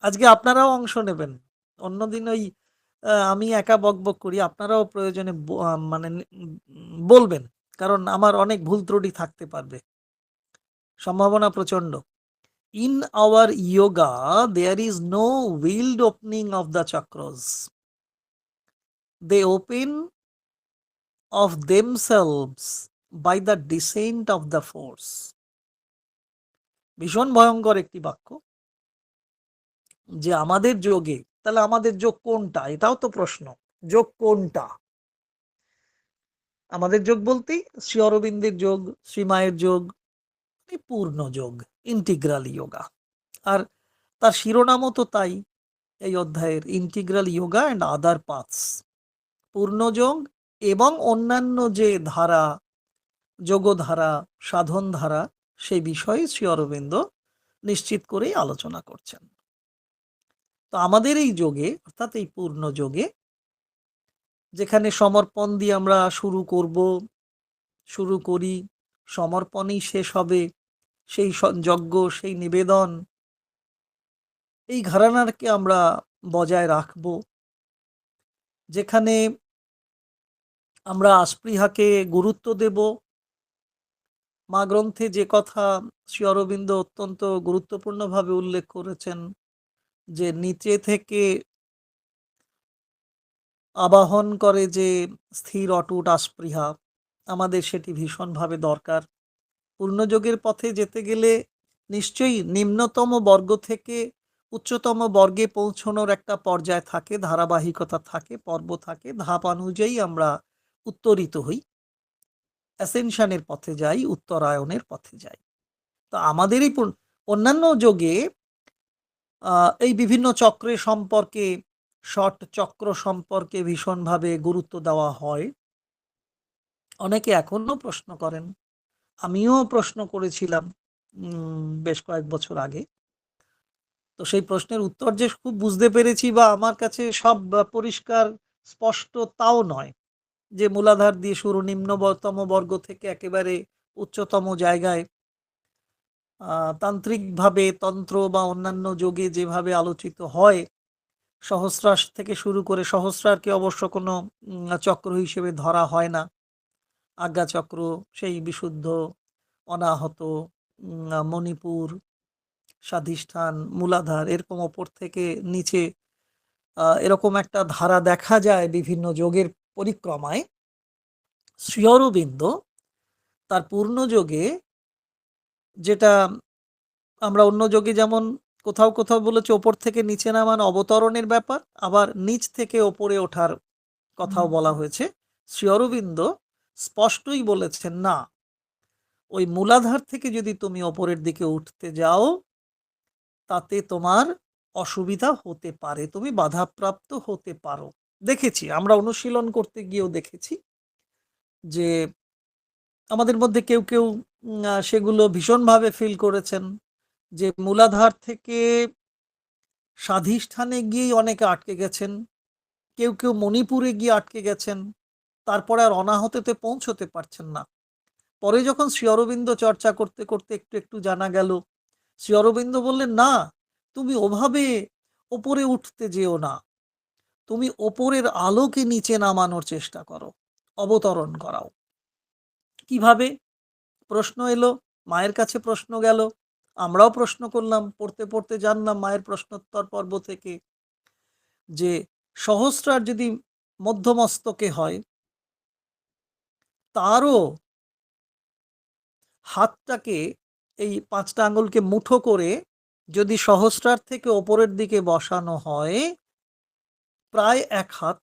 আজকে আপনারাও অংশ নেবেন। অন্যদিন ওই আমি একা বকবক করি, আপনারাও প্রয়োজনে মানে বলবেন। কারণ আমার অনেক ভুল ত্রুটি থাকতে পারবে। সম্ভাবনা প্রচন্ড। In our yoga, there is no willed opening of the chakras. They open of themselves by the descent of the force. ভীষণ ভয়ঙ্কর একটি বাক্য, যে আমাদের যোগে, তাহলে আমাদের যোগ কোনটা? এটাও তো প্রশ্ন। যোগ কোনটা? আমাদের যোগ বলতেই শ্রী অরবিন্দের যোগ, শ্রীমায়ের যোগ, পূর্ণ যোগ, ইন্টিগ্রাল যোগা। আর তার শিরোনামও তো তাই, এই অধ্যায়ের, integral yoga and other paths. পূর্ণযোগ এবং অন্যান্য যে ধারা, যোগধারা, সাধন ধারা, সেই বিষয়ে শ্রী অরবিন্দ নিশ্চিত করেই আলোচনা করছেন। তো আমাদের এই যোগে, অর্থাৎ এই পূর্ণ যোগে, যেখানে সমর্পণ দিয়ে আমরা শুরু করি, সমর্পণেই শেষ হবে, সেই যজ্ঞ, সেই নিবেদন, এই ঘরানাকে আমরা বজায় রাখব। যেখানে আমরা স্পৃহাকে গুরুত্ব দেব। মা গ্রন্থে যে কথা শ্রী অরবিন্দ অত্যন্ত গুরুত্বপূর্ণভাবে উল্লেখ করেছেন, যে নিচে থেকে আবাহন করে যে স্থির অটুট স্পৃহা, আমাদের সেটি ভীষণভাবে দরকার। পূর্ণযোগের পথে যেতে গেলে নিশ্চয়ই নিম্নতম বর্গ থেকে উচ্চতম বর্গে পৌঁছানোর একটা পর্যায় থাকে, ধারাবাহিকতা থাকে, পর্ব থাকে, ধাপ অনুযায়ী আমরা উত্তরিত হই, অ্যাসেনশনের পথে যাই, উত্তরায়ণের পথে যাই। তো আমাদের এই অন্যান্য যোগে এই বিভিন্ন চক্রের সম্পর্কে, ষট চক্র সম্পর্কে ভীষণভাবে গুরুত্ব দেওয়া হয়। অনেকে এখনো প্রশ্ন করেন, আমিও প্রশ্ন করেছিলাম বেশ কয়েক বছর আগে। তো সেই প্রশ্নের উত্তর যে খুব বুঝতে পেরেছি বা আমার কাছে সব পরিষ্কার স্পষ্ট, তাও নয়। যে মূলাধার দিয়ে শুরু, নিম্নতম বর্গ থেকে একেবারে উচ্চতম জায়গায় তান্ত্রিকভাবে, তন্ত্র বা অন্যান্য যোগে যেভাবে আলোচিত হয়, সহস্রার থেকে শুরু করে, সহস্রারকে অবশ্য কোনো চক্র হিসেবে ধরা হয় না, আজ্ঞাচক্র, সেই বিশুদ্ধ, অনাহত, মণিপুর, স্বাধিষ্ঠান, মূলাধার, এরকম ওপর থেকে নিচে এরকম একটা ধারা দেখা যায় বিভিন্ন যোগের পরিক্রমায়। শ্রী অরবিন্দ তার পূর্ণ যোগে, যেটা আমরা অন্য যোগে যেমন কোথাও কোথাও বলেছে ওপর থেকে নিচে নামান অবতরণের ব্যাপার, আবার নিচ থেকে ওপরে ওঠার কথাও বলা হয়েছে, শ্রী অরবিন্দ স্পষ্টই বলেছেন, না, ওই মূলাধার থেকে যদি তুমি ওপরের দিকে উঠতে যাও, তাতে তোমার অসুবিধা হতে পারে, তুমি বাধাপ্রাপ্ত হতে পারো। দেখেছি, আমরা অনুশীলন করতে গিয়েও দেখেছি যে আমাদের মধ্যে কেউ কেউ সেগুলো ভীষণভাবে ফিল করেছেন, যে মূলাধার থেকে স্বাধিষ্ঠানে গিয়েই অনেকে আটকে গেছেন, কেউ কেউ মণিপুরে গিয়ে আটকে গেছেন, তারপরে আর অনাহতেতে পৌঁছতে পারছেন না। পরে যখন শ্রী অরবিন্দ চর্চা করতে করতে একটু একটু জানা গেল, শ্রী অরবিন্দ বললেন, না, তুমি ওভাবে ওপরে উঠতে যেও না, তুমি ওপরের আলোকে নিচে নামানোর চেষ্টা করো, অবতরণ করাও। কিভাবে? প্রশ্ন এলো, মায়ের কাছে প্রশ্ন গেল, আমরাও প্রশ্ন করলাম, পড়তে পড়তে জানলাম মায়ের প্রশ্নোত্তর পর্ব থেকে, যে সহস্রার যদি মধ্যমস্তকে হয়, তারও হাতটাকে, এই 5টা আঙ্গুলকে মুঠো করে যদি সহস্রার থেকে ওপরের দিকে বসানো হয়, প্রায় 1 হাত,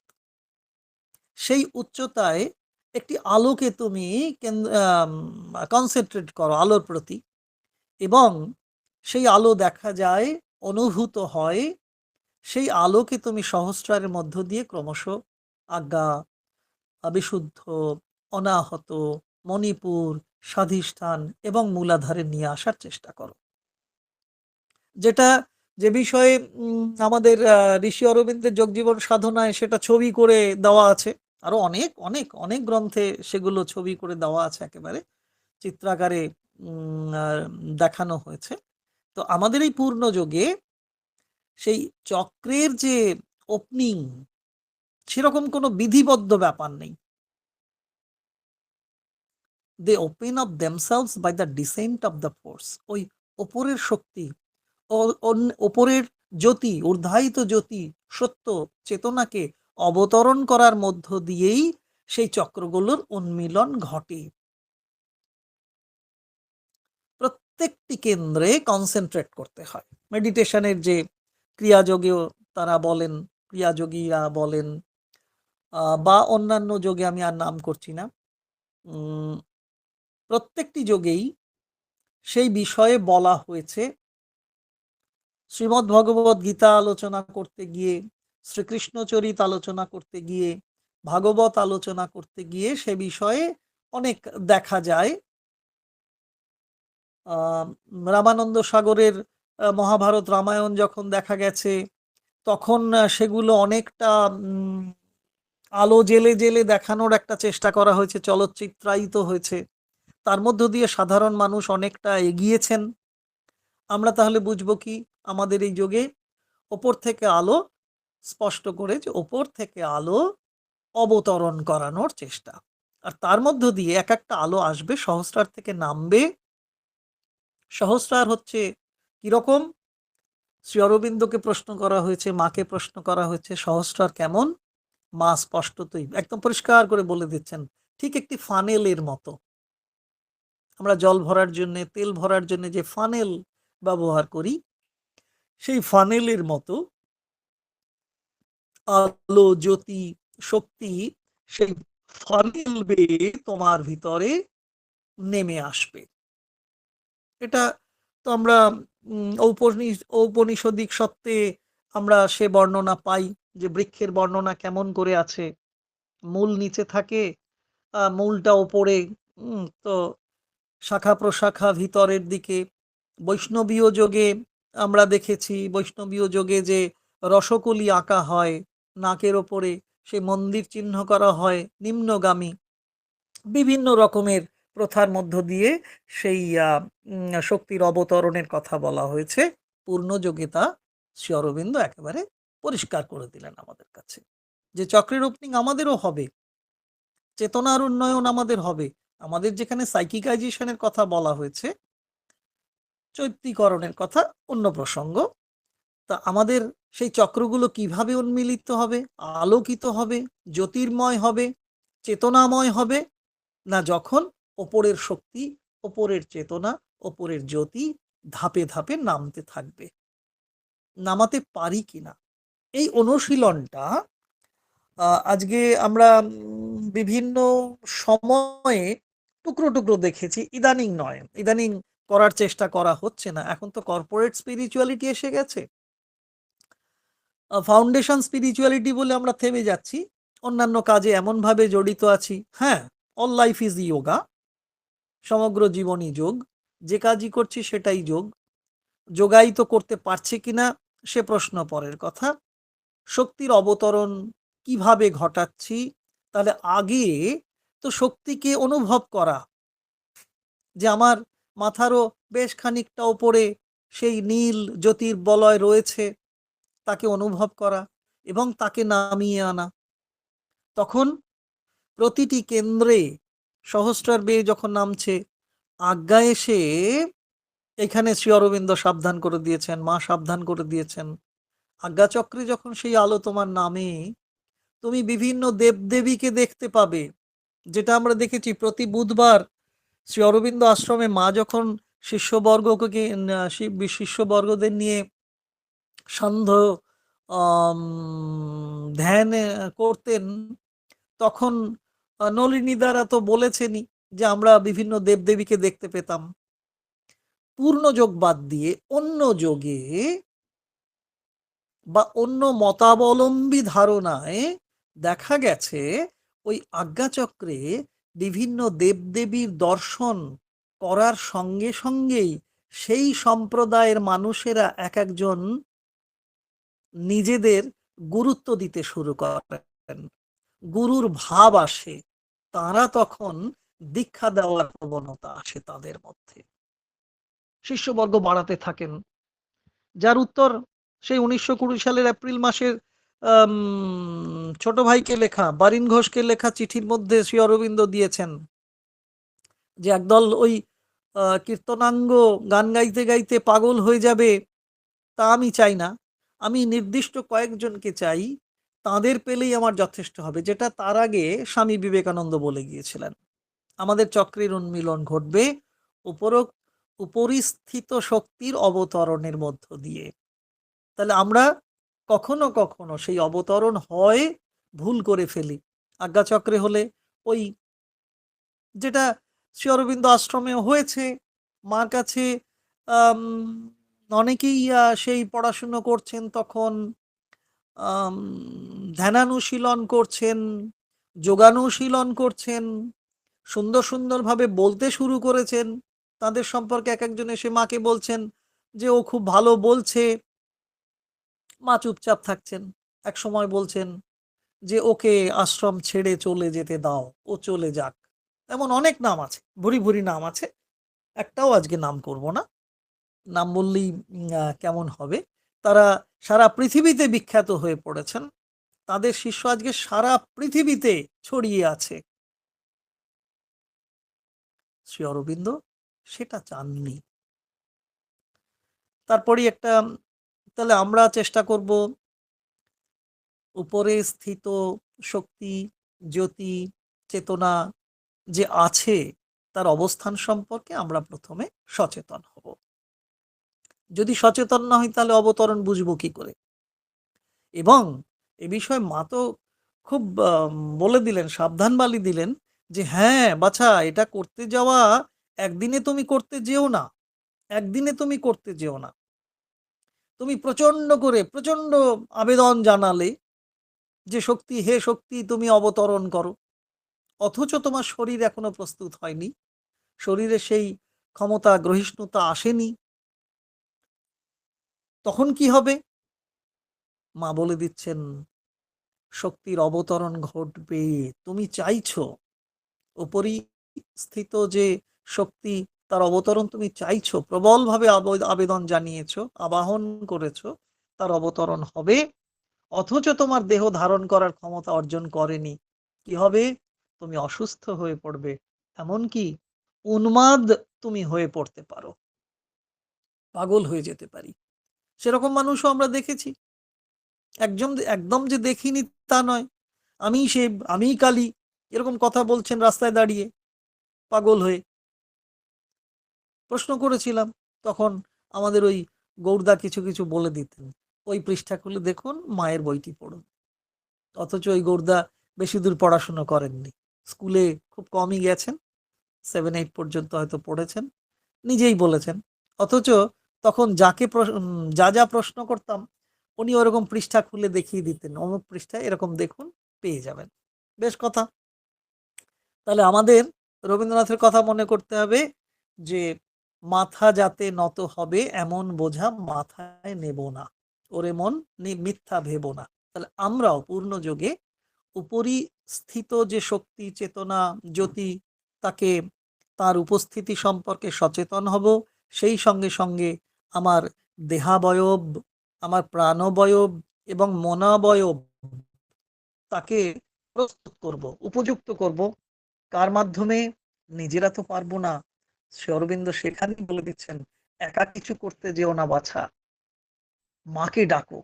সেই উচ্চতায় একটি আলোকে তুমি কনসেন্ট্রেট করো, আলোর প্রতি, এবং সেই আলো দেখা যায়, অনুভূত হয়, সেই আলোকে তুমি সহস্রারের মধ্য দিয়ে ক্রমশ আজ্ঞা, বিশুদ্ধ, অনাহত, মণিপুর, স্বাধিষ্ঠান এবং মূলাধারে নিয়ে আসার চেষ্টা করো। যেটা, যে বিষয়ে আমাদের ঋষি অরবিন্দের যোগজীবন সাধনায় সেটা ছবি করে দেওয়া আছে, আরো অনেক অনেক অনেক গ্রন্থে সেগুলো ছবি করে দেওয়া আছে, একেবারে চিত্রাকারে দেখানো হয়েছে। তো আমাদের এই পূর্ণ যোগে সেই চক্রের যে ওপেনিং সেরকম কোনো বিধিবদ্ধ ব্যাপার নেই। They open of themselves by the descent of the force. ওই ওপরের শক্তি, ওপরের জ্যোতি, ঊর্ধ্বায়িত জ্যোতি, সত্য চেতনাকে অবতরণ করার মধ্য দিয়েই সেই চক্রগুলোর উন্মিলন ঘটে। প্রত্যেকটি কেন্দ্রে কনসেন্ট্রেট করতে হয়। মেডিটেশনের যে ক্রিয়াযোগেও তারা বলেন, ক্রিয়াযোগীরা বলেন, বা অন্যান্য যোগে আমি আর নাম করছি না, প্রত্যেকটি যোগেই সেই বিষয়ে বলা হয়েছে। শ্রীমদ্ ভগবত গীতা আলোচনা করতে গিয়ে, শ্রীকৃষ্ণ চরিত আলোচনা করতে গিয়ে, ভাগবত আলোচনা করতে গিয়ে সে বিষয়ে অনেক দেখা যায়। রামানন্দ সাগরের মহাভারত রামায়ণ যখন দেখা গেছে, তখন সেগুলো অনেকটা আলো জেলে জেলে দেখানোর একটা চেষ্টা করা হয়েছে, চলচ্চিত্রায়িত হয়েছে। তার মধ্য দিয়ে সাধারণ মানুষ অনেকটা এগিয়েছেন। আমরা তাহলে বুঝবো কি আমাদের এই যোগে? ওপর থেকে আলো, স্পষ্ট করে যে ওপর থেকে আলো অবতরণ করানোর চেষ্টা। আর তার মধ্য দিয়ে এক একটা আলো আসবে, সহস্রার থেকে নামবে। সহস্রার হচ্ছে কিরকম? শ্রী অরবিন্দকে প্রশ্ন করা হয়েছে, মাকে প্রশ্ন করা হয়েছে, সহস্রার কেমন? মা স্পষ্টতই একদম পরিষ্কার করে বলে দিচ্ছেন, ঠিক একটি ফানেলের মতো। আমরা জল ভরার জন্য, তেল ভরার জন্য যে ফানেল ব্যবহার করি, সেই ফানেলের মতো আলো, জ্যোতি, শক্তি সেই ফানেল বেয়ে তোমার ভিতরে নেমে আসবে। এটা তো আমরা ঔপনিষদিক সত্ত্বে আমরা সে বর্ণনা পাই, যে বৃক্ষের বর্ণনা কেমন করে আছে। মূল নিচে থাকে, মূলটা ওপরে, তো শাখা প্রশাখা ভিতরের দিকে। বৈষ্ণবীয় যোগে আমরা দেখেছি, বৈষ্ণবীয় যোগে যে রসকলি আঁকা হয় নাকের ওপরে, সেই মন্দির চিহ্ন করা হয় নিম্নগামী। বিভিন্ন রকমের প্রথার মধ্য দিয়ে সেই শক্তির অবতরণের কথা বলা হয়েছে। পূর্ণযোগে তা শ্রী অরবিন্দ একেবারে পরিষ্কার করে দিলেন আমাদের কাছে, যে চক্রের ওপেনিং আমাদেরও হবে, চেতনার উন্নয়ন আমাদের হবে। আমাদের যেখানে সাইকিকাইজেশনের কথা বলা হয়েছে, চৈত্যীকরণের কথা অন্য প্রসঙ্গ। তা আমাদের সেই চক্রগুলো কিভাবে উন্মিলিত হবে, আলোকিত হবে, জ্যোতির্ময় হবে, চেতনাময় হবে? না, যখন ওপরের শক্তি, ওপরের চেতনা, ওপরের জ্যোতি ধাপে ধাপে নামতে থাকবে। নামাতে পারি কিনা, এই অনুশীলনটা আজকে আমরা বিভিন্ন সময়ে টুকরো টুকরো দেখেছি, ইদানিং নয়, ইদানিং করার চেষ্টা করা হচ্ছে না। এখন তো কর্পোরেট স্পিরিচুয়ালিটি এসে গেছে, ফাউন্ডেশন স্পিরিচুয়ালিটি বলে আমরা থেমে যাচ্ছি, অন্যান্য কাজে এমন ভাবে জড়িত আছি। হ্যাঁ, অল লাইফ ইজ যোগা, সমগ্র জীবনই যোগ, যে কাজই করছি সেটাই যোগ। যোগায়িত করতে পারছি কিনা সে প্রশ্ন পরের কথা। শক্তির অবতরণ কিভাবে ঘটাচ্ছি? তাহলে আগে তো শক্তিকে অনুভব করা, যে আমার মাথারও বেশ খানিকটা ওপরে সেই নীল জ্যোতির্বলয় রয়েছে, তাকে অনুভব করা এবং তাকে নামিয়ে আনা। তখন প্রতিটি কেন্দ্রে সহস্রার বেয়ে যখন নামছে, আজ্ঞা এসে, এখানে শ্রী অরবিন্দ সাবধান করে দিয়েছেন, মা সাবধান করে দিয়েছেন, আজ্ঞাচক্রে যখন সেই আলো তোমার নামে, তুমি বিভিন্ন দেবদেবীকে দেখতে পাবে। যেটা আমরা দেখেছি প্রতি বুধবার শ্রী অরবিন্দ আশ্রমে মা যখন শিষ্যবর্গকে, শিষ্যবর্গদের নিয়ে সান্ধ্য ধ্যান করতেন, তখন নলিনী দ্বারা তো বলেছেনই যে আমরা বিভিন্ন দেবদেবীকে দেখতে পেতাম। পূর্ণ যোগ বাদ দিয়ে অন্য যোগে বা অন্য মতাবলম্বী ধারণায় দেখা গেছে ওই আজ্ঞাচক্রে বিভিন্ন দেবদেবীর দর্শন করার সঙ্গে সঙ্গেই সেই সম্প্রদায়ের মানুষেরা এক একজন নিজেদের গুরুত্ব দিতে শুরু করেন, গুরুর ভাব আসে, তারা তখন দীক্ষা দেওয়ার প্রবণতা আসে তাদের মধ্যে, শিষ্যবর্গ বাড়াতে থাকেন। যার উত্তর সেই ১৯২০ সালের এপ্রিল মাসের ছোট ভাইকে লেখা, বারিন ঘোষকে লেখা চিঠির মধ্যে শ্রী অরবিন্দ দিয়েছেন যে একদল ওই কীর্তনাঙ্গ গান গাইতে গাইতে পাগল হয়ে যাবে, তা আমি চাই না। আমি নির্দিষ্ট কয়েকজনকে চাই, তাঁদের পেলেই আমার যথেষ্ট হবে। যেটা তার আগে স্বামী বিবেকানন্দ বলে গিয়েছিলেন। আমাদের চক্রের উন্মিলন ঘটবে উপরিস্থিত শক্তির অবতরণের মধ্য দিয়ে। তাহলে আমরা কখনো কখনো সেই অবতরণ হয় ভুল করে ফেলি। আজ্ঞাচক্রে হলে ওই যেটা শ্রী অরবিন্দ আশ্রমেও হয়েছে, মার কাছে আম অনেকেই সেই পড়াশুনো করছেন তখন, আম ধ্যানানুশীলন করছেন, যোগানুশীলন করছেন, সুন্দর সুন্দরভাবে বলতে শুরু করেছেন। তাদের সম্পর্কে একেকজন এসে মাকে বলছেন যে, "ও খুব ভালো বলছে।" মা চুপচাপ থাকছেন। একসময় বলছেন যে, "ওকে আশ্রম ছেড়ে চলে যেতে দাও, ও চলে যাক।" এমন অনেক নাম আছে, ভুরি, ভুরি নাম আছে। একটাও আজকে নাম করব না। নাম বললেই কেমন হবে। তারা সারা পৃথিবীতে বিখ্যাত হয়ে পড়েছেন। তাদের শিষ্য আজকে সারা পৃথিবীতে ছড়িয়ে আছে। শ্রী অরবিন্দ সেটা চাননি। তারপরেই একটা, তাহলে আমরা চেষ্টা করব উপরে স্থিত শক্তি, জ্যোতি, চেতনা যে আছে তার অবস্থান সম্পর্কে আমরা প্রথমে সচেতন হব। যদি সচেতন না হই তাহলে অবতরণ বুঝবো কি করে? এবং এ বিষয়ে মা তো খুব বলে দিলেন, সাবধানবাণী দিলেন যে, "হ্যাঁ, বাছা, এটা করতে যাওয়া একদিনে তুমি করতে যেও না। একদিনে তুমি করতে যেও না। তুমি প্রচন্ড করে প্রচন্ড আবেদন জানালে যে, শক্তি, হে শক্তি তুমি অবতরণ করো। অথচ তোমার শরীর এখনো প্রস্তুত হয়নি। শরীরে সেই ক্ষমতা, গ্রহিষ্ণুতা আসেনি। তখন কি হবে?" মা বলে দিচ্ছেন, "শক্তির অবতরণ ঘটবে। তুমি চাইছো, উপরিস্থিত যে শক্তি তার অবতরণ তুমি চাইছো, প্রবলভাবে আবেদন জানিয়েছো, আবাহন করেছো, তার অবতরণ হবে। অথচ তোমার দেহ ধারণ করার ক্ষমতা অর্জন করেনি। কি হবে? তুমি অসুস্থ হয়ে পড়বে। এমনকি উন্মাদ তুমি হয়ে পড়তে পারো। পাগল হয়ে যেতে পারি।" সেরকম মানুষও আমরা দেখেছি। একদম যে দেখিনি তা নয়। আমিই শিব, আমিই কালী, এরকম কথা বলছেন রাস্তায় দাঁড়িয়ে পাগল হয়ে। প্রশ্ন করেছিলাম, তখন আমাদের ওই গৌরদা কিছু কিছু বলে দিতেন, "ওই পৃষ্ঠা খুলে দেখুন, মায়ের বইটি পড়ুন।" অথচ ওই গৌরদা বেশি দূর পড়াশুনো করেননি। স্কুলে খুব কমই গেছেন। 7-8 পর্যন্ত হয়তো পড়েছেন। নিজেই বলেছেন। অথচ তখন যা যা প্রশ্ন করতাম উনি ওরকম পৃষ্ঠা খুলে দেখিয়ে দিতেন। অমুক পৃষ্ঠায় এরকম দেখুন, পেয়ে যাবেন। বেশ কথা। তাহলে আমাদের রবীন্দ্রনাথের কথা মনে করতে হবে যে, "মাথা যাতে নত হবে এমন বোঝা মাথায় নেব না। ওরে মন মিথ্যা ভেব না।" তাহলে আমরাও পূর্ণযোগে উপরিস্থিত যে শক্তি, চেতনা, জ্যোতি, তাকে, তার উপস্থিতি সম্পর্কে সচেতন হব। সেই সঙ্গে সঙ্গে আমার দেহাবয়ব, আমার প্রাণবয়ব এবং মনাবয়ব, তাকে প্রস্তুত করব, উপযুক্ত করব। কার মাধ্যমে? নিজেরা তো পারবো না। শ্রী অরবিন্দ সেখানেই বলে দিচ্ছেন, "একা কিছু করতে যেও না বাছা, মাকে ডাকো।"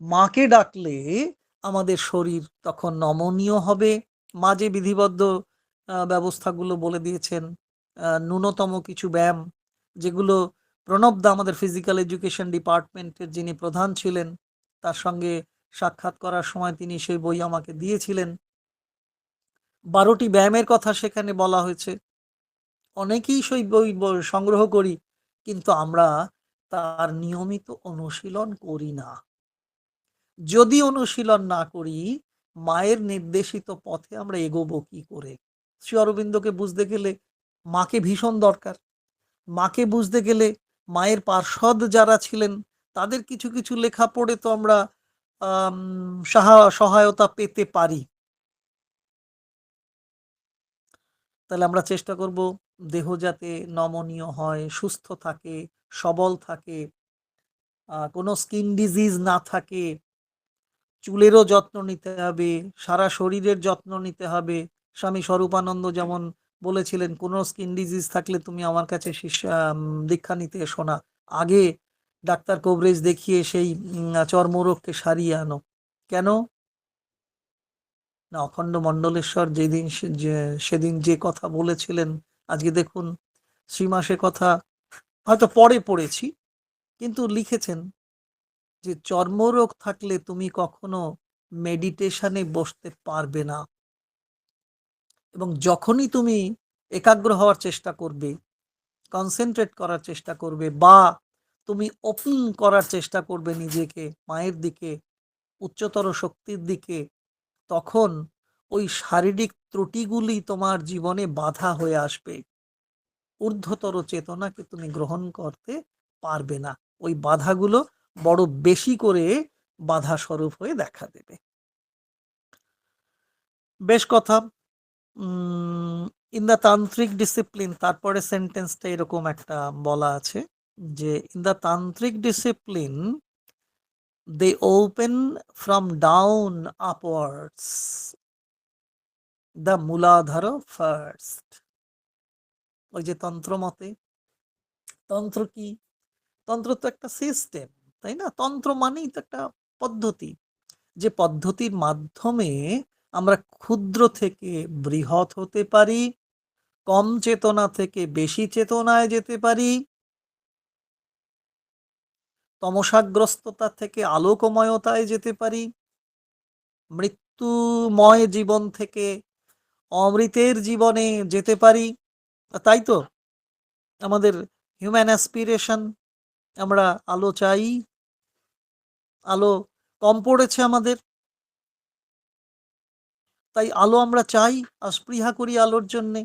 মাকে ডাকলে আমাদের শরীর তখন নমনীয় হবে। মা যে বিধিবদ্ধ ব্যবস্থাগুলো বলে দিয়েছেন, ন্যূনতম কিছু ব্যায়াম, যেগুলো প্রণবদা, আমাদের ফিজিক্যাল এডুকেশন ডিপার্টমেন্টের যিনি প্রধান ছিলেন, তার সঙ্গে সাক্ষাৎ করার সময় তিনি সেই বই আমাকে দিয়েছিলেন। ১২টি ব্যায়ামের কথা সেখানে বলা হয়েছে। অনেকেই সেই বই সংগ্রহ করি, কিন্তু আমরা তার নিয়মিত অনুশীলন করি না। যদি অনুশীলন না করি, মায়ের নির্দেশিত পথে আমরা এগোবো কি করে? শ্রী অরবিন্দকে বুঝতে গেলে মাকে ভীষণ দরকার। মাকে বুঝতে গেলে মায়ের পার্ষদ যারা ছিলেন তাদের কিছু কিছু লেখা পড়ে তো আমরা আম সহায়তা পেতে পারি। তাহলে আমরা চেষ্টা করব দেহ যাতে নমনীয় হয়, সুস্থ থাকে, সবল থাকে, কোনো স্কিন ডিজিজ না থাকে, চুলেরও যত্ন নিতে হবে, সারা শরীরের যত্ন নিতে হবে। স্বামী স্বরূপানন্দ যেমন বলেছিলেন, কোনো স্কিন ডিজিজ থাকলে তুমি আমার কাছে দীক্ষা নিতে এসো না, আগে ডাক্তার কবরেজ দেখিয়ে সেই চর্মরোগকে সারিয়ে আনো। কেন না? অখণ্ড মণ্ডলেশ্বর সেদিন যে কথা বলেছিলেন, আজকে দেখুন শ্রীমাসে কথা হয়তো পরে পড়েছি, কিন্তু লিখেছেন যে চর্মরোগ থাকলে তুমি কখনো মেডিটেশনে বসতে পারবে না, এবং যখনই তুমি একাগ্র হওয়ার চেষ্টা করবে, কনসেন্ট্রেট করার চেষ্টা করবে, বা তুমি ওপেন করার চেষ্টা করবে নিজেকে মায়ের দিকে, উচ্চতর শক্তির দিকে, তখন ওই শারীরিক ত্রুটিগুলি তোমার জীবনে বাধা হয়ে আসবে। ঊর্ধ্বতর চেতনাকে তুমি গ্রহণ করতে পারবে না। ওই বাধাগুলো বড় বেশি করে বাধা স্বরূপ হয়ে দেখা দেবে। বেশ কথা। ইন দ্য তান্ত্রিক ডিসিপ্লিন, তারপরে সেন্টেন্সটা এরকম একটা বলা আছে যে in the tantric discipline they open from down upwards the Muladhara first. ওই যে তন্ত্র মতে, তন্ত্র কি? তন্ত্র তো একটা সিস্টেম, তাই না? তন্ত্র মানেই তো একটা পদ্ধতি, যে পদ্ধতির মাধ্যমে আমরা ক্ষুদ্র থেকে বৃহৎ হতে পারি, কম চেতনা থেকে বেশি চেতনায় যেতে পারি, তমসাগ্রস্ততা থেকে আলোকময়তায় যেতে পারি, মৃত্যুময় জীবন থেকে অমৃতের জীবনে যেতে পারি। তাই তো আমাদের হিউম্যান অ্যাসপিরেশন, আমরা আলো চাই, আলো কম পড়েছে আমাদের, তাই আলো আমরা চাই, আর স্পৃহা করি আলোর জন্যে।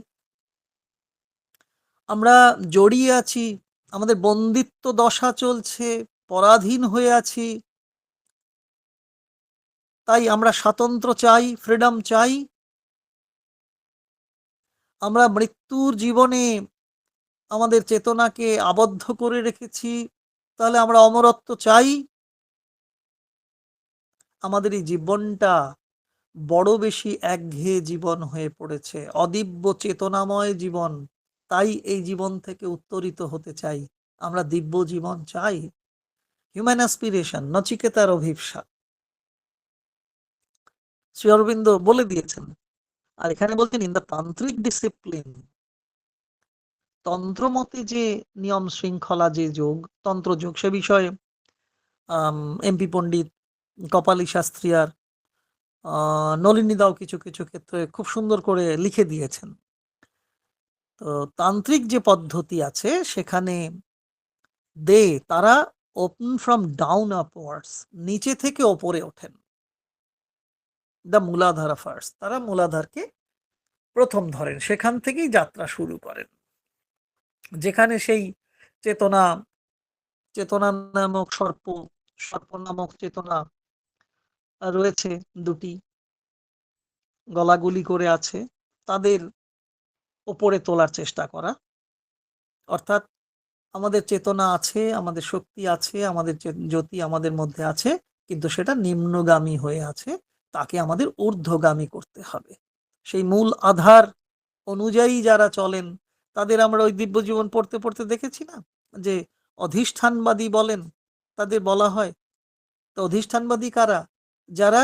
আমরা জড়িয়ে আছি, আমাদের বন্দিত্ব দশা চলছে, পরাধীন হয়ে আছি, তাই আমরা স্বাতন্ত্র্য চাই, ফ্রিডম চাই। আমরা মৃত্যুর জীবনে আমাদের চেতনাকে আবদ্ধ করে রেখেছি, তাহলে আমরা অমরত্ব চাই। আমাদের এই জীবনটা বড় বেশি একঘেয়ে জীবন হয়ে পড়েছে, অদিব্য চেতনাময় জীবন, তাই এই জীবন থেকে উত্তরিত হতে চাই। আমরা দিব্য জীবন চাই। হিউম্যান অ্যাসপিরেশন, নচিকেতার অভিপ্সা, শ্রী অরবিন্দ বলে দিয়েছেন। আর এখানে বলছেন ইন দ্য তান্ত্রিক ডিসিপ্লিন, তন্ত্র মতে যে নিয়ম শৃঙ্খলা, যে যোগ, তন্ত্র যোগ, সে বিষয়ে এমপি পণ্ডিত, কপালী শাস্ত্রী আর নলিনী দাও কিছু কিছু ক্ষেত্রে খুব সুন্দর করে লিখে দিয়েছেন। তো তান্ত্রিক যে পদ্ধতি আছে সেখানে তারা ওপেন ফ্রম ডাউন আপওয়ার্ডস, নিচে থেকে ওপরে ওঠেন, দ্য মূলাধারা ফার্স্ট, তারা মূলাধারকে প্রথম ধরেন, সেখান থেকেই যাত্রা শুরু করেন, যেখানে সেই চেতনা, চেতনা নামক সর্প, সর্প নামক চেতনা রয়েছে দুটি, গলাগুলি করে আছে, তাদের ওপরে তোলার চেষ্টা করা। অর্থাৎ আমাদের চেতনা আছে, আমাদের শক্তি আছে, আমাদের জ্যোতি আমাদের মধ্যে আছে, কিন্তু সেটা নিম্নগামী হয়ে আছে, তাকে আমাদের ঊর্ধ্বগামী করতে হবে। সেই মূল আধার অনুযায়ী যারা চলেন, তাদের আমরা ওই দিব্য জীবন পড়তে পড়তে দেখেছি না, যে অধিষ্ঠানবাদী বলেন, তাদের বলা হয়। তো অধিষ্ঠানবাদী কারা? যারা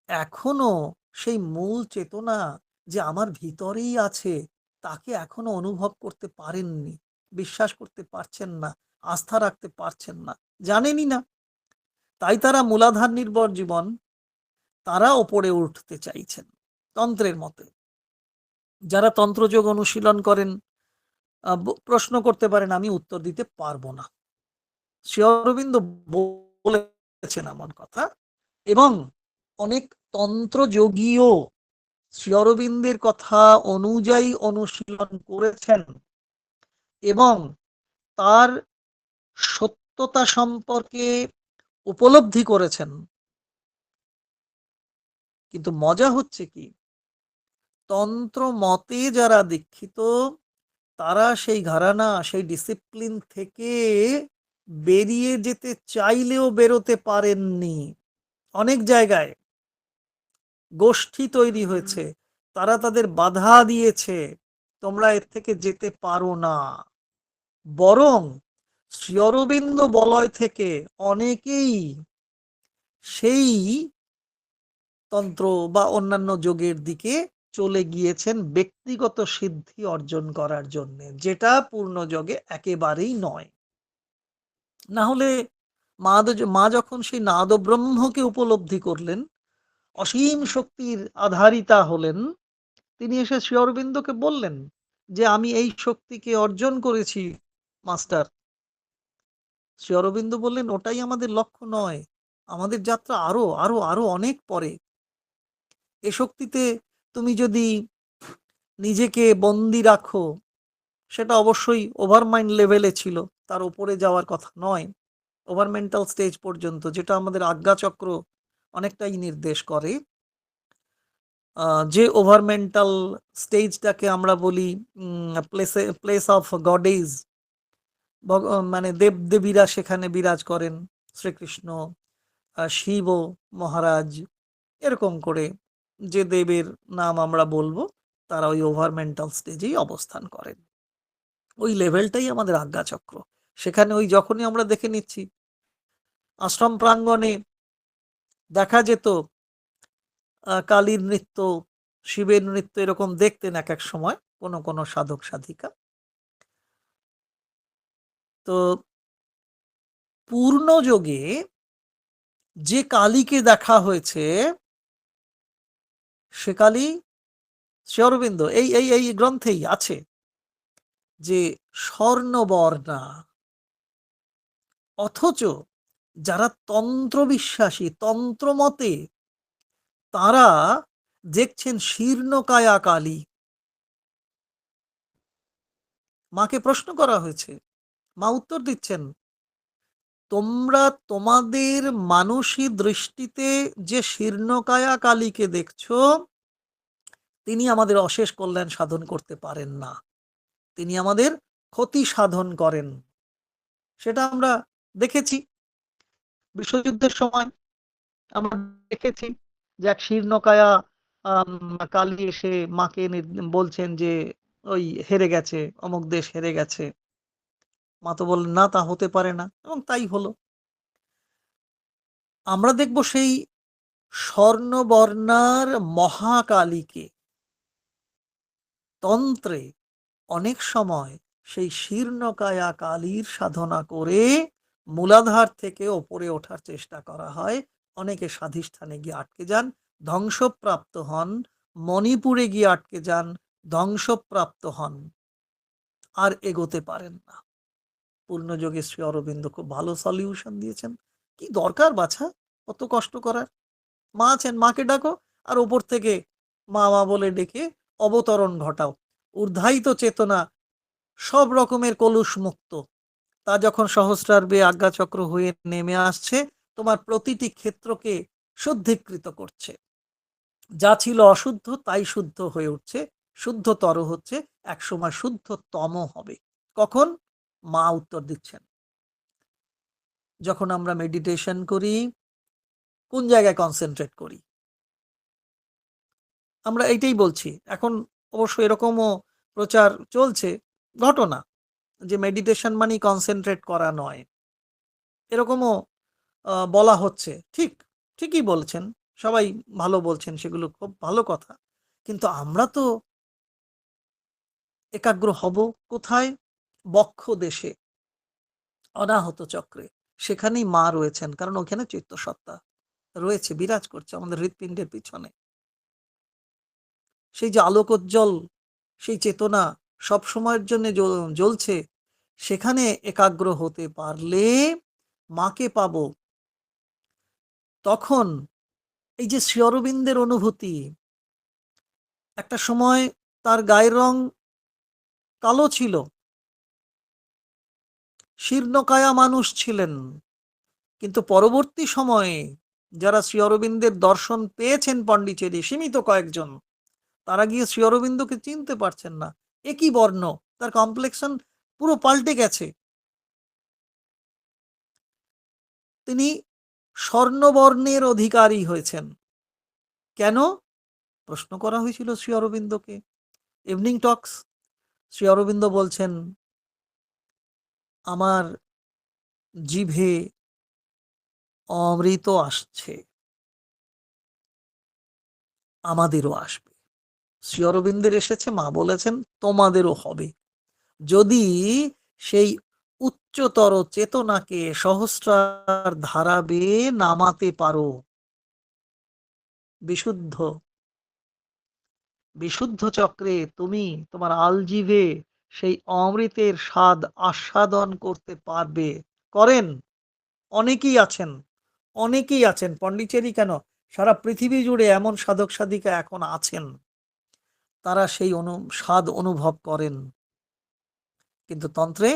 এখনো সেই মূল চেতনা যে আমার ভিতরেই আছে, তাকে এখনো অনুভব করতে পারেননি, বিশ্বাস করতে পারছেন না, আস্থা রাখতে পারছেন না, জানেনই না। তাই তারা মূলাধার নির্ভর জীবন, তারা ওপরে উঠতে চাইছেন তন্ত্রের মতে। যারা তন্ত্রযোগ অনুশীলন করেন, প্রশ্ন করতে পারেন, আমি উত্তর দিতে পারবো না। শ্রী অরবিন্দ বলেছেন এমন কথা, এবং অনেক তন্ত্রযোগীও শ্রী অরবিন্দের কথা অনুযায়ী অনুশীলন করেছেন এবং তার সত্যতা সম্পর্কে উপলব্ধি করেছেন। কিন্তু মজা হচ্ছে কি, তন্ত্র মতে যারা দীক্ষিত, তারা সেই ঘরানা, সেই ডিসিপ্লিন থেকে বেরিয়ে যেতে চাইলেও বেরোতে পারেননি। অনেক জায়গায় গোষ্ঠী তৈরি হয়েছে, তারা তাদের বাধা দিয়েছে, তোমরা এর থেকে যেতে পারো না। বরং শ্রী অরবিন্দ বলয় থেকে অনেকেই সেই তন্ত্র বা অন্যান্য যোগের দিকে চলে গিয়েছেন ব্যক্তিগত সিদ্ধি অর্জন করার জন্য, যেটা পূর্ণ যোগে একেবারেই নয়। না হলে মা যখন সেই নাদ ব্রহ্মকে উপলব্ধি করলেন, অসীম শক্তির আধারিতা হলেন, তিনি এসে শ্রী অরবিন্দকে বললেন যে আমি এই শক্তিকে অর্জন করেছি মাস্টার। শ্রী অরবিন্দ বললেন ওটাই আমাদের লক্ষ্য নয়, আমাদের যাত্রা আরো আরো আরো অনেক পরে। এ শক্তিতে তুমি যদি নিজেকে বন্দি রাখো, সেটা অবশ্যই ওভার মাইন্ড লেভেলে ছিল, তার উপরে যাওয়ার কথা নয়, ওভার মেন্টাল স্টেজ পর্যন্ত, যেটা আমাদের আজ্ঞাচক্র অনেকটাই নির্দেশ করে। যে ওভার মেন্টাল স্টেজটাকে আমরা বলি প্লেস অফ গডেজ, মানে দেবদেবীরা সেখানে বিরাজ করেন, শ্রীকৃষ্ণ, শিব মহারাজ, এরকম করে যে দেবের নাম আমরা বলবো, তারা ওই ওভার মেন্টাল স্টেজেই অবস্থান করেন। ওই লেভেলটাই আমাদের আজ্ঞাচক্র। সেখানে ওই যখনই আমরা দেখে নিচ্ছি আশ্রম প্রাঙ্গণে দেখা যেত কালীর নৃত্য, শিবের নৃত্য, এরকম দেখতেন এক এক সময় কোন কোন সাধক সাধিকা। তো পূর্ণ যোগে যে কালীকে দেখা হয়েছে, সে কালী শ্রী অরবিন্দ এই এই এই গ্রন্থেই আছে, যে স্বর্ণবর্ণা। অথচ যারা তন্ত্র বিশ্বাসী, তন্ত্রমতে, তারা দেখছেন শীর্ণকায়া কালী। মাকে প্রশ্ন করা হয়েছে, মা উত্তর দিচ্ছেন, তোমরা তোমাদের মানসী দৃষ্টিতে যে শীর্ণকায়া কালীকে দেখছো, তিনি আমাদের অশেষ কল্যাণ সাধন করতে পারেন না, তিনি আমাদের ক্ষতি সাধন করেন। সেটা আমরা দেখেছি বিশ্বযুদ্ধের সময়, আমরা দেখেছি যে এক শীর্ণকায়া কালী এসে মাকে বলছেন যে ওই হেরে গেছে, অমুক দেশ হেরে গেছে। মা তো বললেন না, তা হতে পারে না, এবং তাই হলো। আমরা দেখব সেই স্বর্ণবর্ণার মহাকালীকে তন্ত্রে অনেক সময় সেই শীর্ণকায়া কালীর সাধনা করে মূলাধার থেকে ওপরে ওঠার চেষ্টা করা হয়। অনেকে স্বাধিষ্ঠানে গিয়ে আটকে যান, ধ্বংসপ্রাপ্ত হন, মণিপুরে গিয়ে আটকে যান, ধ্বংসপ্রাপ্ত হন, আর এগোতে পারেন না। পূর্ণযোগে শ্রী অরবিন্দ খুব ভালো সলিউশন দিয়েছেন। কি দরকার বাছা অত কষ্ট করার? মা আছেন, মাকে ডাকো, আর ওপর থেকে মা মা বলে ডেকে অবতরণ ঘটাও। ঊর্ধ্বায়িত চেতনা সব রকমের কলুষ মুক্ত, তা যখন সহস্রার্বে আজ্ঞাচক্র হয়ে নেমে আসছে, তোমার প্রতিটি ক্ষেত্রকে শুদ্ধিকৃত করছে। যা ছিল অশুদ্ধ তাই শুদ্ধ হয়ে উঠছে, শুদ্ধতর হচ্ছে, একসময় শুদ্ধতম হবে। কখন? মা উত্তর দিচ্ছেন। যখন আমরা মেডিটেশন করি, কোন জায়গায় কনসেন্ট্রেট করি? আমরা এইটাই বলছি। এখন অবশ্য এরকমও প্রচার চলছে, ঘটনা, যে মেডিটেশন মানেই কনসেন্ট্রেট করা নয়, এরকমও বলা হচ্ছে। ঠিকই বলছেন, সবাই ভালো বলছেন, সেগুলো খুব ভালো কথা। কিন্তু আমরা তো একাগ্র হব কোথায়? বক্ষ দেশে, অনাহত চক্রে। সেখানেই মা রয়েছেন, কারণ ওখানে চিত্তসত্তা রয়েছে, বিরাজ করছে আমাদের হৃৎপিণ্ডের পিছনে। সেই যে আলোকোজ্জ্বল সেই চেতনা সব সময়ের জন্য জ্বলছে, সেখানে একাগ্র হতে পারলে মাকে পাবো। তখন এই যে শ্রী অরবিন্দের অনুভূতি, একটা সময় তার গায়ের রং কালো ছিল, শীর্ণকায়া মানুষ ছিলেন, কিন্তু পরবর্তী সময়ে যারা শ্রী অরবিন্দের দর্শন পেয়েছেন পন্ডিচেরি, সীমিত কয়েকজন, তারা গিয়ে শ্রী অরবিন্দকে চিনতে পারছেন না। একই বর্ণ, তার কমপ্লেক্সন পুরো পাল্টে গেছে। তিনি স্বর্ণবর্ণের অধিকারী হয়েছেন। কেন? প্রশ্ন করা হয়েছিল শ্রী অরবিন্দকে। ইভনিং টক্স, শ্রী অরবিন্দ বলছেন, আমার জিভে অমৃত আসছে, আমাদেরও আসবে। শ্রী অরবিন্দের এসেছে, মা বলেছেন তোমাদেরও হবে, যদি সেই উচ্চতর চেতনাকে সহস্রার ধারা বেয়ে নামাতে পারো। বিশুদ্ধ বিশুদ্ধ চক্রে তুমি তোমার আলজিভে সেই অমৃতের স্বাদ আস্বাদন করতে পারবে। করেন, অনেকেই আছেন, অনেকেই আছেন, পন্ডিচেরি কেন, সারা পৃথিবী জুড়ে এমন সাধক সাধিকা এখন আছেন, তারা সেই স্বাদ অনুভব করেন। কিন্তু তন্ত্রে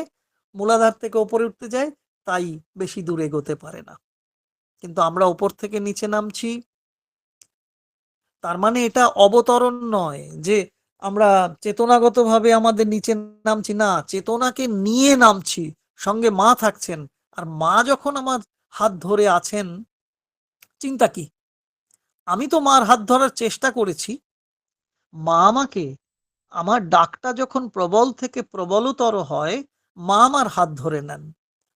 মূলাধার থেকে ওপরে উঠতে যায়, তাই বেশি দূর এগোতে পারে না। কিন্তু আমরা ওপর থেকে নিচে নামছি, তার মানে এটা অবতরণ নয় যে আমরা চেতনাগতভাবে আমাদের নিচে নামছি, না, চেতনাকে নিয়ে নামছি, সঙ্গে মা থাকছেন। আর মা যখন আমার হাত ধরে আছেন, চিন্তা কি, আমি তো মার হাত ধরার চেষ্টা করেছি, মা আমাকে, আমার ডাকটা যখন প্রবল থেকে প্রবলতর হয়, মা আমার হাত ধরে নেন।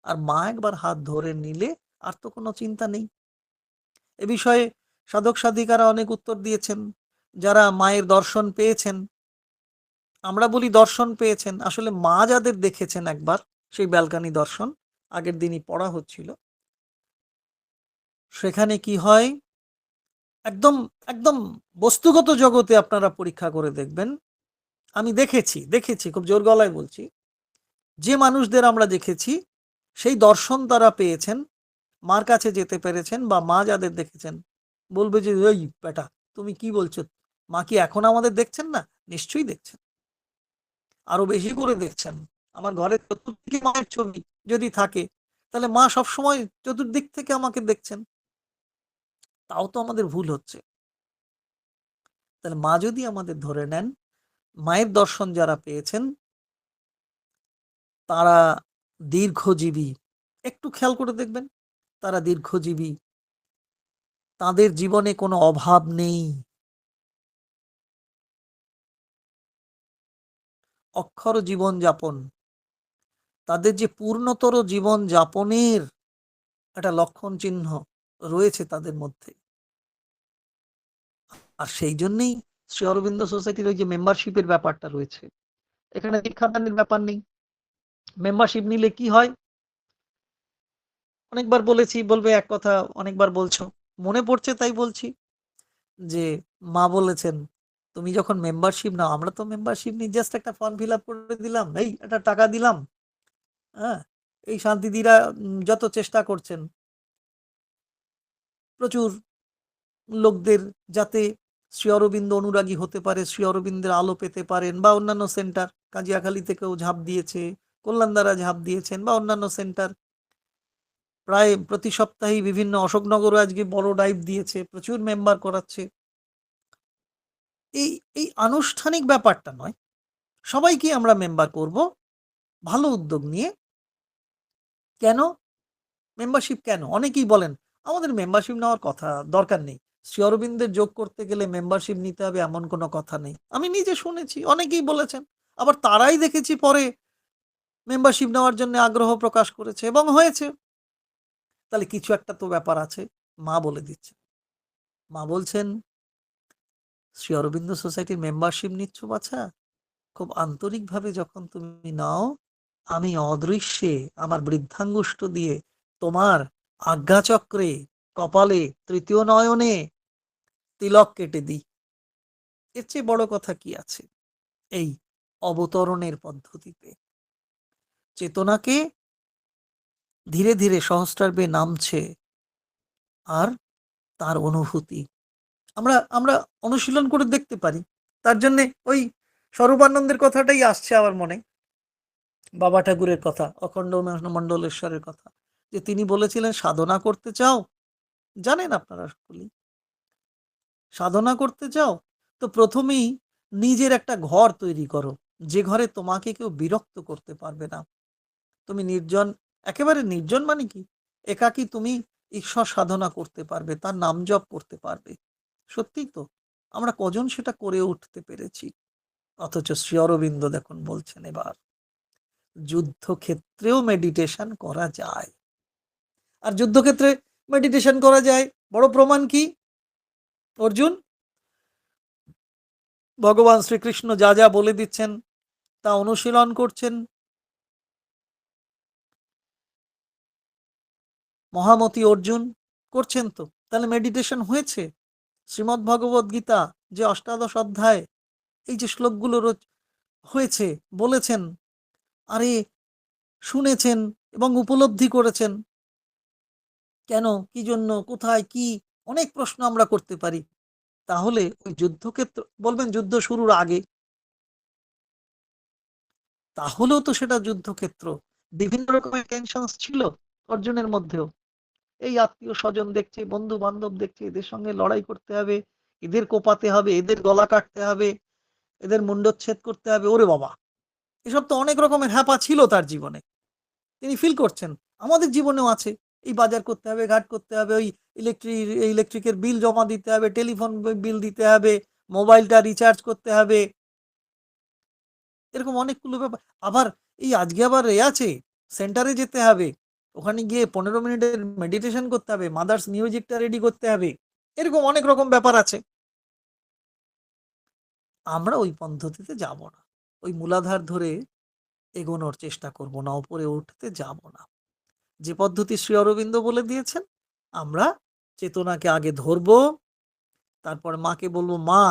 আর মা একবার হাত ধরে নিলে আর তো কোনো চিন্তা নেই। এ বিষয়ে সাধক সাধিকারা অনেক উত্তর দিয়েছেন, যারা মায়ের দর্শন পেয়েছেন। আমরা বলি দর্শন পেয়েছেন, আসলে মা যাদের দেখেছেন একবার, সেই ব্যালকানি দর্শন আগের দিনই পড়া হচ্ছিল, সেখানে কি হয়, একদম একদম বস্তুগত জগতে আপনারা পরীক্ষা করে দেখবেন। আমি দেখেছি দেখেছি খুব জোর গলায় বলছি, যে মানুষদের আমরা দেখেছি সেই দর্শন তারা পেয়েছেন, মার কাছে যেতে পেরেছেন, বা মা যাদের দেখেছেন বলবে যে ওই বেটা তুমি কি বলছো, মা কি এখন আমাদের দেখছেন না? নিশ্চয়ই দেখছেন, আরো বেশি করে দেখছেন। আমার ঘরের চতুর্দিকে মায়ের ছবি যদি থাকে, তাহলে মা সবসময় চতুর্দিক থেকে আমাকে দেখছেন। তাও তো আমাদের ভুল হচ্ছে। তাহলে মা যদি আমাদের ধরে নেন, মায়ের দর্শন যারা পেয়েছেন তারা দীর্ঘজীবী। একটু খেয়াল করে দেখবেন, তারা দীর্ঘজীবী, তাদের জীবনে কোনো অভাব নেই, অক্ষর জীবন যাপন, তাদের যে পূর্ণতর জীবন যাপনের একটা লক্ষণ চিহ্ন রয়েছে তাদের মধ্যে। আর সেই জন্যই শ্রী অরবিন্দ সোসাইটির ওই যে মেম্বারশিপের ব্যাপারটা রয়েছে, এখানে দীক্ষাদানের ব্যাপার নেই। মেম্বারশিপ নিলে কি হয়, অনেকবার বলেছি, বলবে এক কথা, অনেকবার বলছো, মনে পড়ছে তাই বলছি, যে মা বলেছেন তুমি যখন মেম্বারশিপ নাও, আমরা তো মেম্বারশিপ নিই, জাস্ট একটা ফর্ম ফিল আপ করে দিলাম, এই একটা টাকা দিলাম। হ্যাঁ, এই শান্তিদিরা যত চেষ্টা করছেন প্রচুর লোকদের, যাতে শ্রী অরবিন্দ অনুরাগী হতে পারে, শ্রী অরবিন্দের আলো পেতে পারেন, বা অন্যান্য সেন্টার, কাজিয়াখালী থেকেও ঝাঁপ দিয়েছে, কল্যাণদারা ঝাঁপ দিয়েছেন, বা অন্যান্য সেন্টার প্রায় প্রতি সপ্তাহেই বিভিন্ন, অশোকনগরও আজকে বড় ডাইভ দিয়েছে, প্রচুর মেম্বার করাচ্ছে। এই এই আনুষ্ঠানিক ব্যাপারটা নয়, সবাইকে আমরা মেম্বার করব ভালো উদ্যোগ নিয়ে। কেন মেম্বারশিপ, কেন অনেকেই বলেন আমাদের মেম্বারশিপ নেওয়ার কথা দরকার নেই, শ্রী অরবিন্দের যোগ করতে গেলে মেম্বারশিপ নিতে হবে এমন কোনো কথা নেই। আমি নিজে শুনেছি, অনেকেই বলেছেন, আবার তারাই দেখেছি পরে মেম্বারশিপ নেওয়ার জন্য আগ্রহ প্রকাশ করেছে এবং হয়েছে। তাহলে কিছু একটা তো ব্যাপার আছে। মা বলে দিচ্ছে, মা বলছেন শ্রী অরবিন্দ সোসাইটির মেম্বারশিপ নিচ্ছ বাছা, খুব আন্তরিকভাবে যখন তুমি নাও, আমি অদৃশ্যে আমার বৃদ্ধাঙ্গুষ্ঠ দিয়ে তোমার আজ্ঞাচক্রে, কপালে, তৃতীয় নয়নে তিলক কেটে দিই। এর চেয়ে বড় কথা কি আছে? এই অবতরণের পদ্ধতিতে চেতনাকে ধীরে ধীরে সহস্রার নামছে, আর তার অনুভূতি আমরা আমরা অনুশীলন করে দেখতে পারি। তার জন্য ওই স্বরূপানন্দের কথাটাই আসছে আমার মনে, বাবা ঠাকুরের কথা, অখণ্ড মণ্ডলেশ্বরের কথা, যে তিনি বলেছিলেন সাধনা করতে চাও, জানেন আপনারা সকলেই, সাধনা করতে চাও তো প্রথমেই নিজের একটা ঘর তৈরি করো, যে ঘরে তোমাকে কেউ বিরক্ত করতে পারবে না। তুমি নির্জন, একেবারে নির্জন মানে কি, একাকী তুমি ঈশ্বর সাধনা করতে পারবে, তার নাম জপ করতে পারবে। সত্যিই তো, আমরা কজন সেটা করে উঠতে পেরেছি? অথচ শ্রী অরবিন্দ দেখুন বলছেন এবার যুদ্ধক্ষেত্রেও মেডিটেশন করা যায়। আর যুদ্ধক্ষেত্রে মেডিটেশন করা যায়, বড় প্রমাণ কি? অর্জুন, ভগবান শ্রীকৃষ্ণ যা যা বলে দিচ্ছেন তা অনুশীলন করছেন। মহামতি অর্জুন করছেন তো, তাহলে মেডিটেশন হয়েছে। শ্রীমদ্ ভগবদ গীতা যে অষ্টাদশ অধ্যায়, এই যে শ্লোকগুলো হয়েছে, বলেছেন, আরে শুনেছেন এবং উপলব্ধি করেছেন। কেন, কি জন্য, কোথায়, কি, অনেক প্রশ্ন আমরা করতে পারি। তাহলে ওই যুদ্ধক্ষেত্র, বলবেন যুদ্ধ শুরুর আগে, তাহলেও তো সেটা যুদ্ধক্ষেত্র। বিভিন্ন রকমের টেনশন ছিল অর্জুনের মধ্যেও। এই আত্মীয় স্বজন দেখছে, বন্ধু বান্ধব দেখছে, এদের সঙ্গে লড়াই করতে হবে, এদের কোপাতে হবে, এদের গলা কাটতে হবে, এদের মুন্ডচ্ছেদ করতে হবে। ওরে বাবা, এসব তো অনেক রকমের হ্যাপা ছিল তার জীবনে, তিনি ফিল করছেন। আমাদের জীবনেও আছে, এই বাজার করতে হবে, ঘাট করতে হবে, ওই ইলেকট্রিকের বিল জমা দিতে হবে, টেলিফোন বিল দিতে হবে, মোবাইলটা রিচার্জ করতে হবে, এরকম অনেকগুলো ব্যাপার। আবার এই আজকে আবার আছে, সেন্টারে যেতে হবে, ওখানে গিয়ে 15 মিনিটের মেডিটেশন করতে হবে, মাদার্স মিউজিকটা রেডি করতে হবে, এরকম অনেক রকম ব্যাপার আছে। আমরা ওই পদ্ধতিতে যাব না, ওই মূলাধার ধরে এগোনোর চেষ্টা করব না, উপরে উঠতে যাব না। যে পদ্ধতি শ্রী অরবিন্দ বলে দিয়েছেন, আমরা চেতনাকে আগে ধরবো, তারপর মাকে বলবো, মা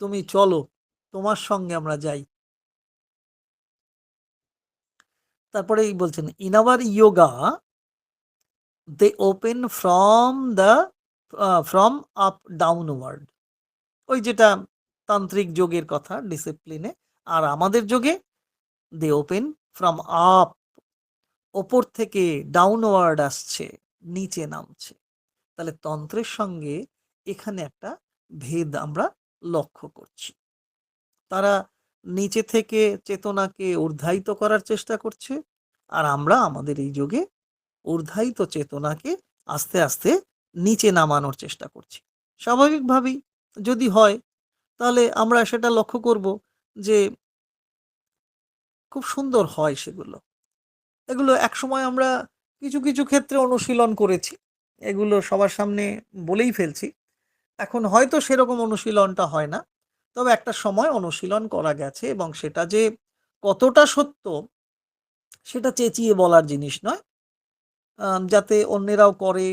তুমি চলো, তোমার সঙ্গে আমরা যাই। তারপরে বলছেন, in our yoga they open from up downward. ওই যেটা তান্ত্রিক যোগের কথা, ডিসিপ্লিনে। আর আমাদের যোগে দে ওপেন ফ্রম আপ, ওপর থেকে ডাউনওয়ার্ড আসছে, নিচে নামছে। তাহলে তন্ত্রের সঙ্গে এখানে একটা ভেদ আমরা লক্ষ্য করছি। তারা নিচে থেকে চেতনাকে ঊর্ধ্বায়িত করার চেষ্টা করছে, আর আমরা আমাদের এই যোগে ঊর্ধ্বায়িত চেতনাকে আস্তে আস্তে নিচে নামানোর চেষ্টা করছি। স্বাভাবিকভাবেই যদি হয়, তাহলে আমরা সেটা লক্ষ্য করব যে খুব সুন্দর হয় সেগুলো। এগুলো একসময় আমরা কিছু কিছু ক্ষেত্রে অনুশীলন করেছি, এগুলো সবার সামনে বলেই ফেলছি। এখন হয়তো সেরকম অনুশীলনটা হয় না, তবে একটা সময় অনুশীলন করা গেছে, এবং সেটা যে কতটা সত্য সেটা চেঁচিয়ে বলার জিনিস নয়। যাতে অন্যেরাও করে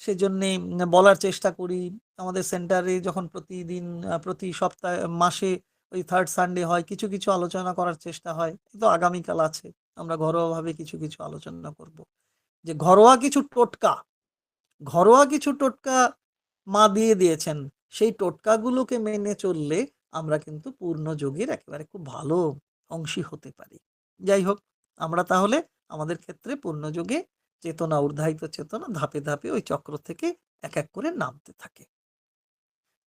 সেজন্যে বলার চেষ্টা করি। আমাদের সেন্টারে যখন প্রতিদিন, প্রতি সপ্তাহে, মাসে ওই থার্ড সানডে হয়, কিছু কিছু আলোচনা করার চেষ্টা হয়। কিন্তু আগামীকাল আছে, আমরা ঘরোয়াভাবে কিছু কিছু আলোচনা করব। যে ঘরোয়া কিছু টোটকা মা দিয়ে দিয়েছেন, সেই টোটকাগুলোকে মেনে চললে আমরা কিন্তু পূর্ণ যোগের একেবারে খুব ভালো অংশী হতে পারি। যাই হোক, আমরা তাহলে আমাদের ক্ষেত্রে পূর্ণ যোগে চেতনা, ঊর্ধ্বায়িত চেতনা ধাপে ধাপে ওই চক্র থেকে এক এক করে নামতে থাকে।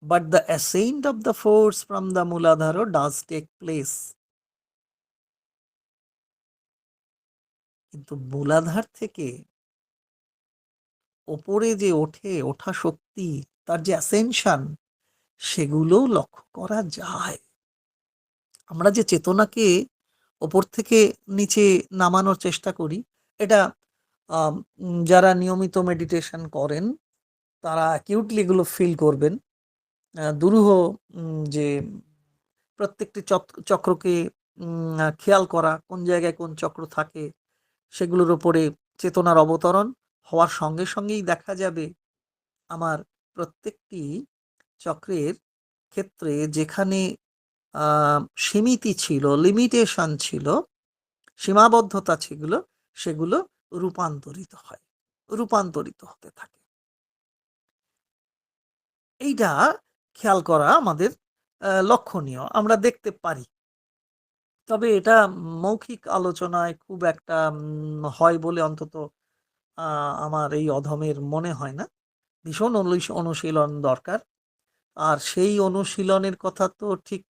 But the ascent of the force from the মূলাধারও ডাজ টেক প্লেস। কিন্তু মূলাধার থেকে ওপরে যে ওঠা শক্তি, তার যে অ্যাসেনশন, সেগুলোও লক্ষ্য করা যায়। আমরা যে চেতনাকে ওপর থেকে নিচে নামানোর চেষ্টা করি, এটা যারা নিয়মিত মেডিটেশন করেন তারা অ্যাকিউটলি এগুলো ফিল করবেন। দুরূহ যে প্রত্যেকটি চক্রকে খেয়াল করা, কোন জায়গায় কোন চক্র থাকে, সেগুলোর উপরে চেতনার অবতরণ হওয়ার সঙ্গে সঙ্গেই দেখা যাবে আমার প্রত্যেকটি চক্রের ক্ষেত্রে যেখানে সীমিতি ছিল, লিমিটেশন ছিল, সীমাবদ্ধতা ছিল, সেগুলো রূপান্তরিত হতে থাকে। এইটা খেয়াল করা আমাদের লক্ষণীয়, আমরা দেখতে পারি। তবে এটা মৌখিক আলোচনায় খুব একটা হয় বলে অন্তত আমার এই অধমের মনে হয় না। ভীষণ অনুশীলন দরকার। আর সেই অনুশীলনের কথা তো ঠিক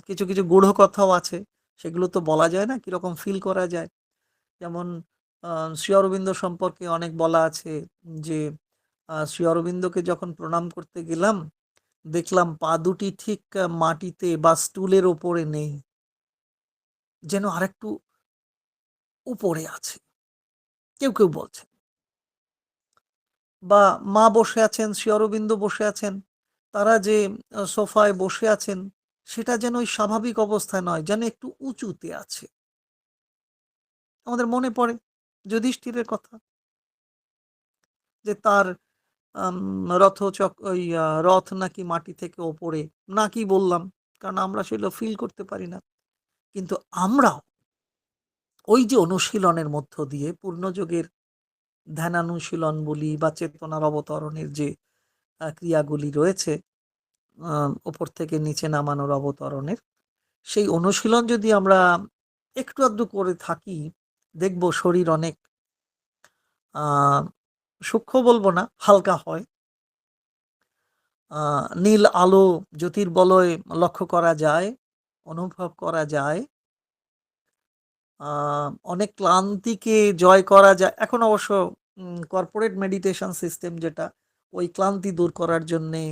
কিছু কিছু গূঢ় কথাও আছে, সেগুলো তো বলা যায় না, কিরকম ফিল করা যায়। যেমন শ্রী অরবিন্দ সম্পর্কে অনেক বলা আছে যে শ্রী অরবিন্দকে যখন প্রণাম করতে গেলাম, দেখলাম পা দুটি ঠিক মাটিতে বা স্টুলের ওপরে নেই, যেন আরেকটু উপরে আছে, কেউ কেউ বলছে। বা মা বসে আছেন, শ্রী অরবিন্দ বসে আছেন, তারা যে সোফায় বসে আছেন, সেটা যেন ওই স্বাভাবিক অবস্থায় নয়, যেন একটু উঁচুতে আছে। আমাদের মনে পড়ে যুধিষ্ঠিরের কথা, যে তার ওই রথ নাকি মাটি থেকে ওপরে, নাকি বললাম, কারণ আমরা সেগুলো ফিল করতে পারি না। কিন্তু আমরাও ওই যে অনুশীলনের মধ্য দিয়ে, পূর্ণযোগের ধ্যানানুশীলন বলি বা চেতনার অবতরণের যে ক্রিয়াগুলি রয়েছে, ওপর থেকে নিচে নামানোর অবতরণের, সেই অনুশীলন যদি আমরা একটু আধটু করে থাকি, দেখব শরীর অনেক সূক্ষ্ম বলবো না, হালকা হয়। নীল আলো, জ্যোতির্বলয় লক্ষ্য করা যায়, অনুভব করা যায়। অনেক ক্লান্তিকে জয় করা যায়। এখন অবশ্য কর্পোরেট মেডিটেশন সিস্টেম যেটা, ওই ক্লান্তি দূর করার জন্যে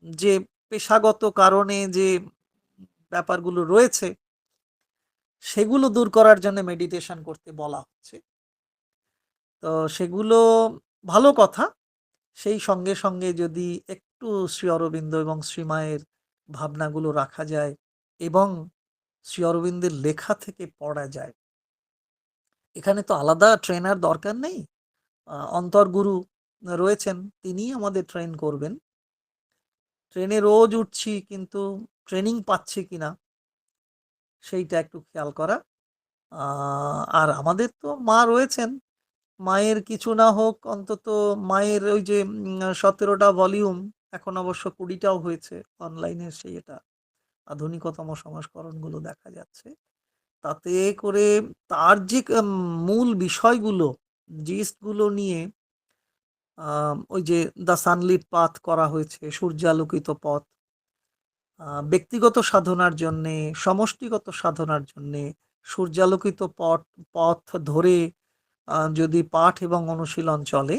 যে পেশাগত কারণে যে ব্যাপারগুলো রয়েছে, সেগুলো দূর করার জন্য মেডিটেশন করতে বলা হচ্ছে। তো সেগুলো ভালো কথা। সেই সঙ্গে সঙ্গে যদি একটু শ্রী অরবিন্দ এবং শ্রীমায়ের ভাবনাগুলো রাখা যায় এবং শ্রী অরবিন্দের লেখা থেকে পড়া যায়, এখানে তো আলাদা ট্রেনার দরকার নেই। অন্তর্গুরু রয়েছেন, তিনিই আমাদের ট্রেন করবেন। ট্রেনে রোজ উঠছি, কিন্তু ট্রেনিং পাচ্ছি কিনা সেইটা একটু খেয়াল করা। আর আমাদের তো মা রয়েছেন, মায়ের কিছু না হোক অন্তত মায়ের ওই যে 17টা ভলিউম, এখন অবশ্য 20টাও হয়েছে অনলাইনে, সেই এটা আধুনিকতম সংস্করণগুলো দেখা যাচ্ছে। তাতে করে তার যে মূল বিষয়গুলো, জিস্টগুলো নিয়ে ওই যে দ্য সানলিট পাথ করা হয়েছে, সূর্যালোকিত পথ, ব্যক্তিগত সাধনার জন্যে, সমষ্টিগত সাধনার জন্যে সূর্যালোকিত পথ ধরে যদি পাঠ এবং অনুশীলন চলে,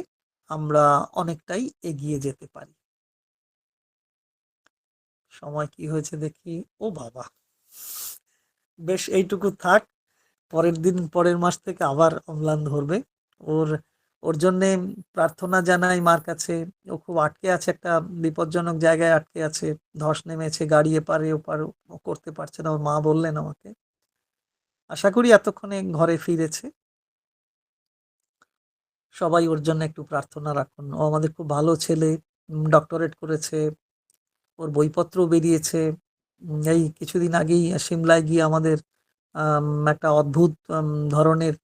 আমরা অনেকটাই এগিয়ে যেতে পারি। সময় কি হয়েছে দেখি, ও বাবা, বেশ এইটুকু থাক। পরের মাস থেকে আবার অম্লান ধরবে। ওর ওর জন্যে প্রার্থনা জানাই মার কাছে। ও খুব আটকে আছে, একটা বিপজ্জনক জায়গায় আটকে আছে, ধস নেমেছে, গাড়ি এপারে ওপার ও করতে পারছে না, ওর মা বললেন আমাকে। আশা করি এতক্ষণে ঘরে ফিরেছে। সবাই ওর জন্য একটু প্রার্থনা রাখুন। ও আমাদের খুব ভালো ছেলে, ডক্টরেট করেছে, ওর বইপত্র বেরিয়েছে। এই কিছুদিন আগেই সিমলায় গিয়ে আমাদের একটা অদ্ভুত ধরনের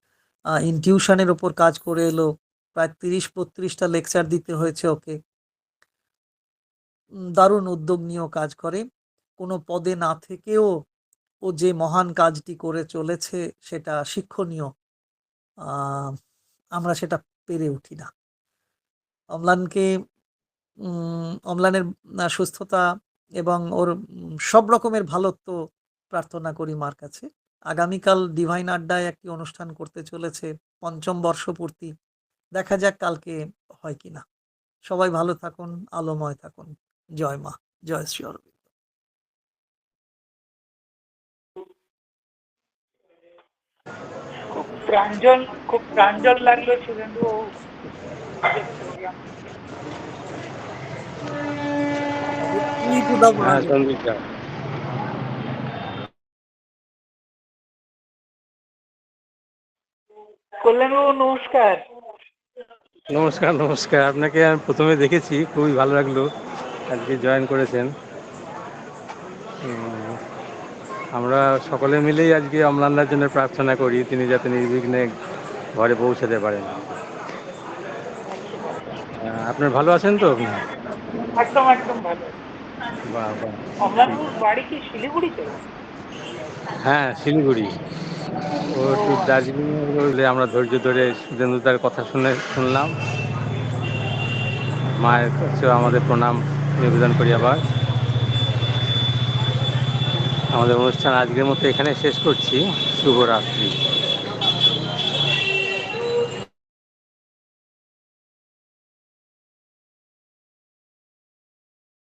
ইনটিউশনের ওপর কাজ করে এলো। প্রায় 30-32টা লেকচার দিতে হয়েছে ওকে। দারুণ উদ্যোগ নিয়েও কাজ করে। কোনো পদে না থেকেও ও যে মহান কাজটি করে চলেছে, সেটা শিক্ষণীয়। আহ, আমরা সেটা পেরে উঠি না। অম্লানকে অম্লানের সুস্থতা এবং ওর সব রকমের ভালোত্ব প্রার্থনা করি মার কাছে। আগামীকাল ডিভাইন আড্ডায় একটি অনুষ্ঠান করতে চলেছে, 5ম বর্ষপূর্তি। দেখা যাক কালকে হয় কিনা। সবাই ভালো থাকুন, আলোময় থাকুন। জয় মা, জয় শ্রী অরবিন্দ। খুব প্রাঞ্জল লাগলো শুভেন্দু নিজের প্রোগ্রাম থেকে। হ্যাঁ সন্দীপ দা, কল্যাণবাবু নমস্কার। নমস্কার। নমস্কার, আপনাকে আমি প্রথমে দেখেছি, খুবই ভালো লাগলো আজকে জয়েন করেছেন। আমরা সকলে মিলেই আজকে অম্লানদার জন্য প্রার্থনা করি, তিনি যাতে নির্বিঘ্নে ঘরে পৌঁছাতে পারেন। আপনার ভালো আছেন তো? একদম একদম ভালো। বাহ বাহ। অমলানবাবুর বাড়ি কি শিলিগুড়িতে? হ্যাঁ, শিলিগুড়ি। ও একটু দার্জিলিং বললে আমরা ধৈর্য ধরে সুধেন্দুদার কথা শুনলাম। মায়ের কাছেও আমাদের প্রণাম নিবেদন করি। আবার আমাদের অনুষ্ঠান আজকের মতো এখানে শেষ করছি। শুভরাত্রি।